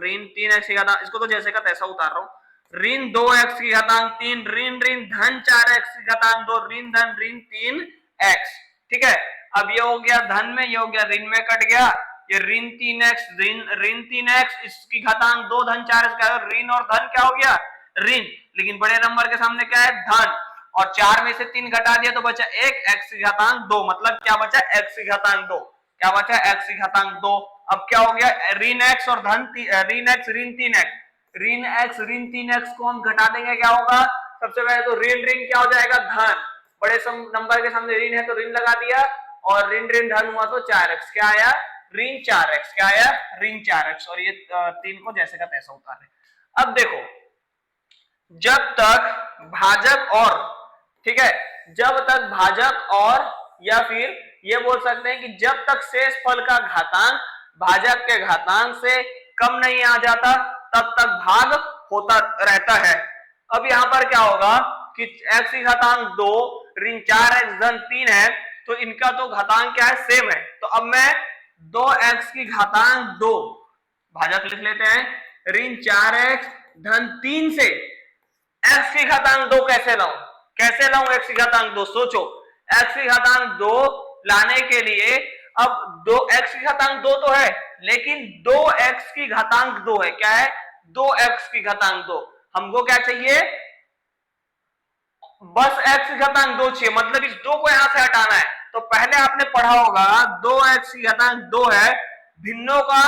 ऋण 3x की घातांक, इसको तो जैसे का तैसा उतार रहा हूं, ऋण 2x की घातांक 3 ऋण ऋण धन 4x की घातांक 2 ऋण धन ऋण 3x, ठीक है। अब ये हो गया धन में, ये हो गया ऋण में, कट गया, ये ऋण 3x ऋण 3x, इसकी घातांक 2 धन 4x का ऋण, और धन क्या हो गया ऋण, लेकिन बड़े नंबर के सामने क्या है धन, और 4 में से 3 घटा दिया तो बचा 1 x की घातांक 2, मतलब क्या बचा x की घातांक 2, क्या बचा x की घातांक 2। अब क्या हो गया ऋण x और धन ऋण x ऋण 3x, ऋण x ऋण 3x को हम घटा देंगे, क्या होगा, सबसे पहले तो ऋण ऋण क्या हो जाएगा धन, बड़े नंबर के सामने ऋण है तो ऋण लगा दिया, और ऋण ऋण धन हुआ तो 4x, क्या आया ऋण 4x, क्या आया ऋण 4x, और ये 3 को जैसे का तैसा उतारे। अब देखो जब तक भाजक और, ठीक है, जब तक भाजक और, या फिर ये बोल सकते हैं कि जब तक शेष फल का घातांक भाजक के घातांक से कम नहीं आ जाता तब तक भाग होता रहता है। अब यहां पर क्या होगा कि x की घातांक 2 ऋण 4x धन 3 है, तो इनका तो घातांक क्या है सेम है, तो अब मैं 2x की घातांक 2 भाजक लिख लेते हैं, ऋण 4x धन 3 से x की घातांक 2 कैसे लाऊं, कैसे लाऊं x की घातांक 2, सोचो x की घातांक 2 लाने के लिए, अब 2 x की घातांक 2 तो है, लेकिन 2x की घातांक 2 है, क्या है 2x की घातांक 2, हमको क्या चाहिए बस x की घातांक 2 चाहिए, मतलब इस 2 को यहां से हटाना है। तो पहले आपने पढ़ा होगा 2x की घातांक 2 है भिन्नों का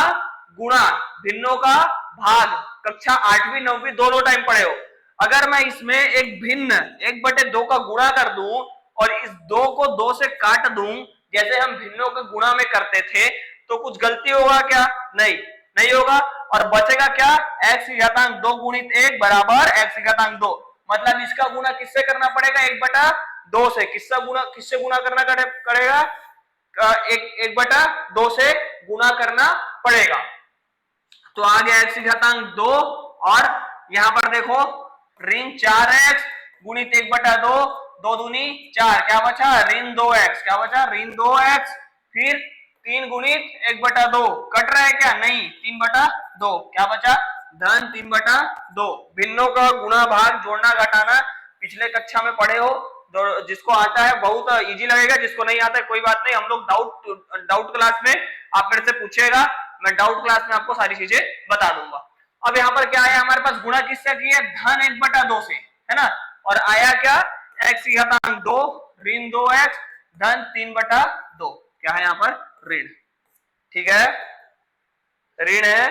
गुणा भिन्नों का भाग, कक्षा 8वीं 9वीं दोनों टाइम पढ़े हो। अगर मैं इसमें एक भिन्न 1/2 का गुणा कर दूं और इस 2 को 2 से काट दूं, जैसे हम भिन्नों के गुणा में करते थे, तो कुछ गलती होगा क्या, नहीं नहीं होगा, और बचेगा क्या x की घातांक 2 गुणित 1 बराबर x की घातांक 2, मतलब इसका गुणा किससे करना पड़ेगा 1/2 से, किससे गुणा करना पड़ेगा 1/2 से गुणा करना पड़ेगा। तो आ गया x की घातांक 2, और यहां पर देखो ऋण 4x गुणित 1/2, 2 दूनी 4, क्या बचा ऋण 2x, क्या बचा ऋण 2x, फिर 3 गुणित 1/2, कट रहा है क्या, नहीं 3/2, क्या बचा धन 3/2। भिन्नों का गुणा भाग जोड़ना घटाना पिछले कक्षा में पढ़े हो, जिसको आता है बहुत इजी लगेगा, जिसको नहीं आता है कोई बात नहीं, हम लोग डाउट क्लास में आप मेरे से पूछेगा, मैं डाउट क्लास में आपको सारी चीजें बता दूंगा। अब यहाँ पर क्या है हमारे पास गुणा किससे किया धन 1/2 से, है ना, और आया क्या x की घातांक 2 ऋण 2x धन 3/2, क्या है यहाँ पर ऋण, ठीक है ऋण है।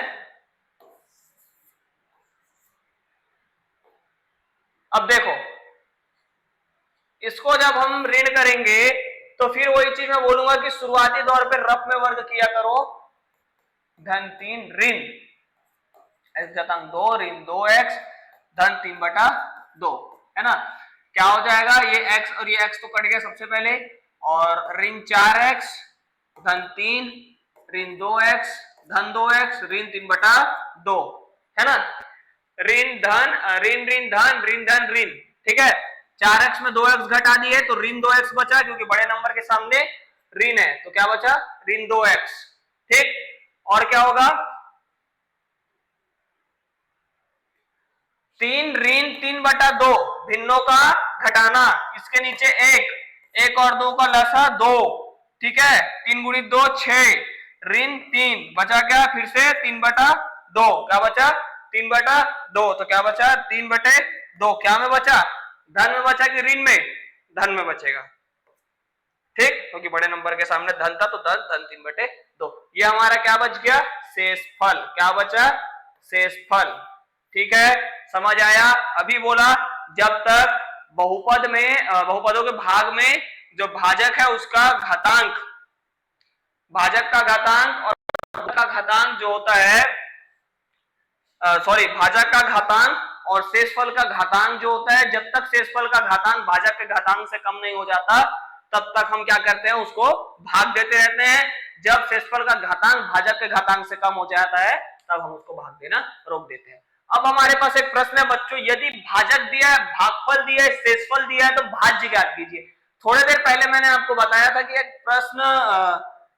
अब देखो इसको जब हम ऋण करेंगे तो फिर वही चीज मैं बोलूंगा कि शुरुआती दौर पे रफ में वर्ग किया करो, धन 3 ऋण x घातांक 2 ऋण 2x धन 3/2, है ना। क्या हो जाएगा, ये x और ये x तो कट गया सबसे पहले, और ऋण 4x धन 3 ऋण 2x धन 2x ऋण 3/2 है ना। ऋण धन ऋण ऋण धन ऋण धन ऋण, ठीक है। 4x में 2x घटा दिए तो ऋण 2x बचा, क्योंकि बड़े नंबर के सामने ऋण है, तो क्या बचा, ऋण 2x, ठीक। और क्या होगा, 3 ऋण 3/2 भिन्नों का घटाना, इसके नीचे 1 और 2 का लसा 2, ठीक है। 3 गुणित 2 6 ऋण 3 बचा, क्या फिर से 3/2, क्या बचा 3/2, तो क्या बचा 3/2, क्या में बचा, धन में बचा कि ऋण में, धन में बचेगा, ठीक, क्योंकि बड़े नंबर के सामने धन था तो धन धन 3/2। ये हमारा क्या बच गया, शेषफल, क्या बचा, शेषफल, ठीक है। समझ आया। अभी बोला जब तक बहुपद में बहुपदों के भाग में जो भाजक है उसका घातांक, भाजक का घातांक और का घातांक जो होता है, सॉरी, भाजक का घातांक और शेषफल का घातांक जो होता है, जब तक शेषफल का घातांक भाजक के घातांक से कम नहीं हो जाता तब तक हम क्या करते हैं, उसको भाग देते रहते हैं। जब शेषफल का घातांक भाजक के घातांक से कम हो जाता है तब हम उसको भाग देना रोक देते हैं। अब हमारे पास एक प्रश्न है बच्चों, यदि भाजक दिया है, भागफल दिया है, शेषफल दिया है, तो भाज्य ज्ञात कीजिए। थोड़ी देर पहले मैंने आपको बताया था कि एक प्रश्न,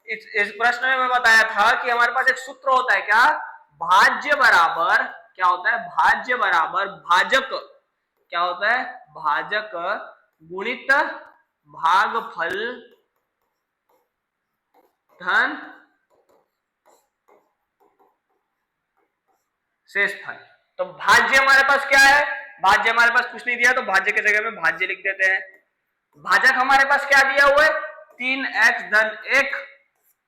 इस प्रश्न में मैं बताया था कि हमारे पास एक सूत्र होता है, क्या, भाज्य बराबर, क्या होता है, भाज्य बराबर भाजक, क्या होता है, भाजक गुणित भागफल धन शेषफल। तो भाज्य हमारे पास क्या है, भाज्य हमारे पास कुछ नहीं दिया तो भाज्य की जगह में भाज्य लिख देते हैं। भाजक हमारे पास क्या दिया हुआ है, 3x धन 1,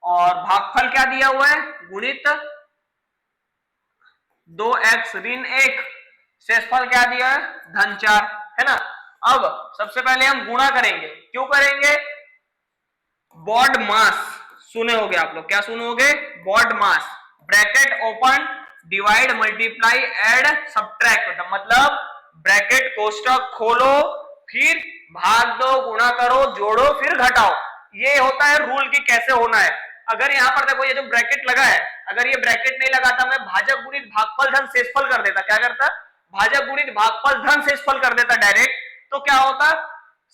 और भागफल क्या दिया हुआ है, गुणित 2x ऋण 1, शेषफल क्या दिया है, धन 4, है ना। अब सबसे पहले हम गुणा करेंगे, क्यों करेंगे, बॉड मास, सुने होगे आप लोग, क्या सुनोगे, BODMAS, bracket open, divide multiply add subtract, मतलब ब्रैकेट कोष्टक खोलो, फिर भाग दो, गुणा करो, जोड़ो, फिर घटाओ, ये होता है रूल की कैसे होना है। अगर यहाँ पर देखो ये जो ब्रैकेट लगा है, अगर ये ब्रैकेट नहीं लगाता, मैं भाजक गुणित भागफल धन शेषफल कर देता, क्या करता, भाजक गुणित भागफल धन शेषफल कर देता डायरेक्ट, तो क्या होता,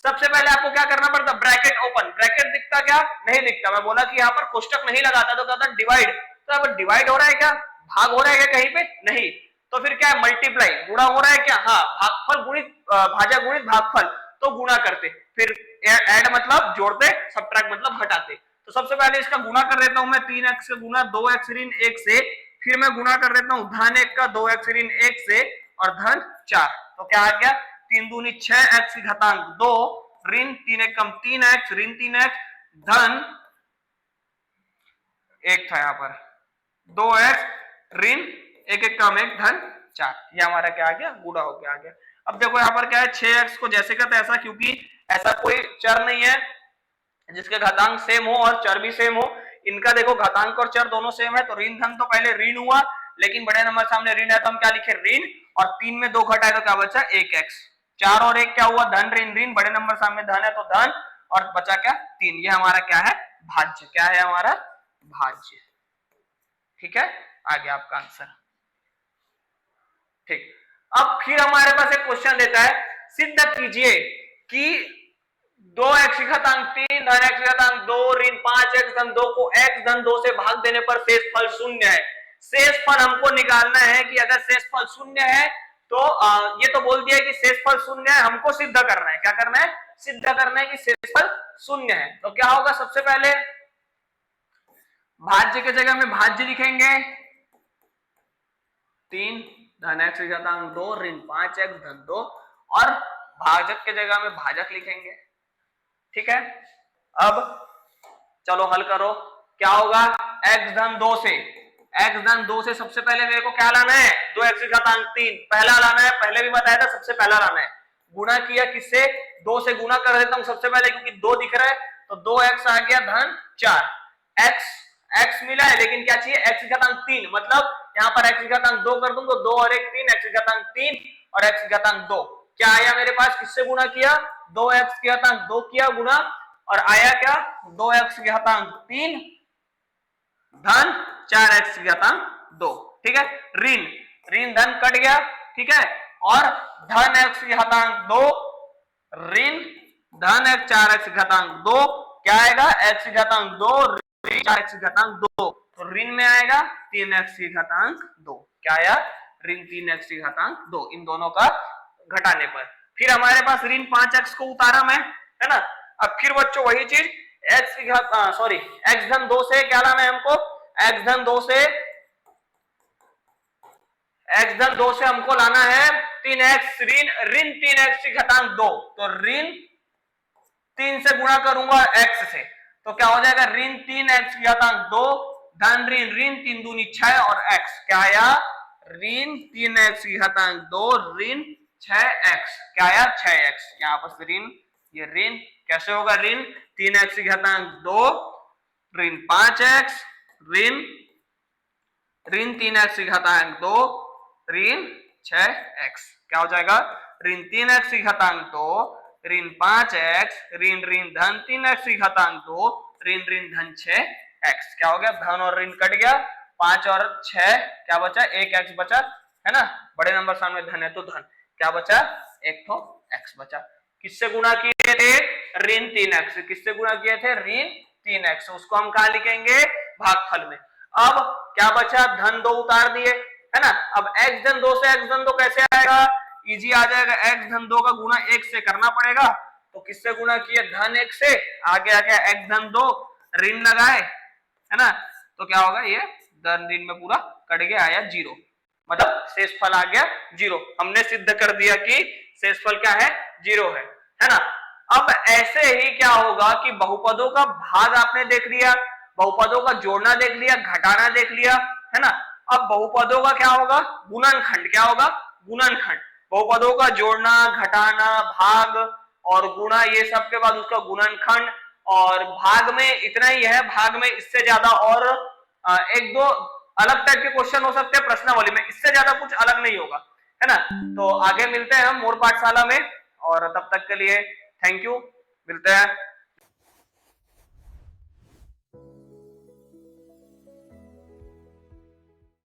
सबसे पहले आपको क्या करना पड़ता, ब्रैकेट ओपन, ब्रैकेट दिखता क्या, नहीं दिखता, मैं बोला कि यहाँ पर कोष्टक नहीं लगाता तो कहता डिवाइड, तो यहाँ पर डिवाइड हो रहा है क्या, भाग हो रहा है क्या कहीं पे, नहीं, तो फिर क्या है, मल्टीप्लाई, गुणा हो रहा है क्या, हाँ, भागफल गुणित भाजक गुणित भागफल, तो गुणा करते, फिर ऐड मतलब जोड़ते, सब्ट्रैक्ट मतलब हटाते। तो सबसे पहले इसका गुणा कर देता हूं मैं, 3x से गुणा 2x ऋण 1 से, फिर मैं गुणा कर देता हूं धन 1 का 2x ऋण 1 से और धन 4, तो क्या आ गया, 3 दूनी 6x की घातांक 2 ऋण 3 1 कम 3x ऋण 3x धन 1 था यहाँ पर 2x ऋण 1 1 कम 1 धन 4, ये हमारा क्या आ गया, गुणा होकर आ गया। अब देखो यहाँ पर क्या है, 6x को जैसे का तैसा, क्योंकि ऐसा कोई चर नहीं है जिसके घातांक सेम हो और चर भी सेम हो, इनका देखो घातांक और चर दोनों सेम है, तो ऋण धन तो पहले ऋण हुआ, लेकिन बड़े नंबर सामने ऋण है तो हम क्या लिखे, ऋण, और 3 में 2 घटाए तो क्या बचा, 1x, 4 और 1 क्या हुआ, धन ऋण ऋण, बड़े नंबर सामने धन है तो धन, और बचा क्या 3, ये हमारा क्या है, भाज्य, क्या है हमारा, भाज्य, ठीक है, आ गया आपका आंसर, ठीक। अब फिर हमारे पास एक क्वेश्चन देता है, सिद्ध कीजिए कि 2x की घातांक 3 धन x की घातांक 2 ऋण 5x धन 2 को x धन 2 से भाग देने पर शेषफल शून्य है। शेषफल हमको निकालना है कि अगर शेषफल शून्य है तो ये तो बोल दिया कि शेषफल शून्य है, हमको सिद्ध करना है, क्या करना है, सिद्ध करना है कि शेषफल शून्य है। तो क्या होगा, सबसे पहले भाज्य की जगह में भाज्य लिखेंगे, 3 धन x की घातांक 2 ऋण 5x धन 2, और भाजक की जगह में भाजक लिखेंगे, ठीक है। अब चलो हल करो, क्या होगा, x धन 2 से, x धन 2 से सबसे पहले मेरे को क्या लाना है, 2x की घातांक 3 पहला लाना है, पहले भी बताया था सबसे पहला लाना है, गुणा किया किससे, 2 से गुणा कर देता हूं सबसे पहले, क्योंकि 2 दिख रहा है, तो 2x आ गया धन 4, x मिला है, लेकिन क्या चाहिए, x की घातांक 3, मतलब यहाँ पर x की घातांक 2 कर दूं तो 2 और 1 3, x की घातांक 3 और x की घातांक 2, क्या आया मेरे पास, किससे गुणा किया, 2x की घातांक 2 किया गुणा, और आया क्या 2x की घातांक 3 धन 4x की घातांक 2, ठीक है। ऋण ऋण धन कट गया, ठीक है, और धन x की घातांक 2 ऋण धन x 4x की घातांक 2 क्या आएगा, x की घातांक 2 ऋण 4x की घातांक 2, तो ऋण में आएगा 3x की घातांक 2, क्या आया ऋण 3x की घातांक 2, इन दोनों का घटाने पर। फिर हमारे पास ऋण 5x को उतारा मैं, है ना। अब फिर बच्चों वही चीज x की घात सॉरी x धन 2 से क्या लाना है हमको, x धन 2 से हमको लाना है 3x ऋण 3x की घातांक 2, तो ऋण 3 से गुणा करूंगा x से, तो क्या हो जाएगा ऋण 3x की घातांक 2 धन ऋण 3 दूनी 6 और x क्या आया ऋण 3x की घातांक 2 ऋण 6x, क्या आया 6x, यहाँ पर ऋण, ये ऋण कैसे होगा, ऋण 3x की घातांक 2 ऋण 5x ऋण 3x की घातांक 2 ऋण 6x, क्या हो जाएगा ऋण 3x की घातांक 2 ऋण 5x ऋण धन 3x की घातांक 2 ऋण धन 6x, क्या हो गया धन और ऋण कट गया, 5 और 6 क्या बचा, 1x बचा, है ना, बड़े नंबर सामने धन है तो धन, क्या बचा एक तो x बचा। किससे गुणा किए थे, ऋण 3x, किससे गुणा किए थे ऋण 3x, उसको हम कहा लिखेंगे भागफल में। अब क्या बचा, धन 2 उतार दिए, है ना। अब x धन 2 से x धन 2 कैसे आएगा, इजी आ जाएगा, x धन 2 का गुणा 1 से करना पड़ेगा, तो किससे गुणा किए धन 1 से, आगे आ गया x धन 2 ऋण लगाए, है ना, तो क्या होगा ये धन ऋण में पूरा कट गया, आया 0, मतलब शेषफल आ गया 0। हमने सिद्ध कर दिया कि शेषफल क्या है 0 है ना। अब ऐसे ही क्या होगा कि बहुपदों का भाग आपने देख लिया, बहुपदों का जोड़ना देख लिया, घटाना देख लिया, है ना। अब बहुपदों का क्या होगा, गुणनखंड, क्या होगा गुणनखंड, बहुपदों का जोड़ना घटाना भाग और गुणा, ये सब के बाद उसका गुणनखंड, और भाग में इतना ही है, भाग में इससे ज्यादा और एक दो अलग टाइप के क्वेश्चन हो सकते हैं प्रश्नावली में, इससे ज्यादा कुछ अलग नहीं होगा, है ना। तो आगे मिलते हैं हम मोर पाठशाला में, और तब तक के लिए थैंक यू, मिलते हैं।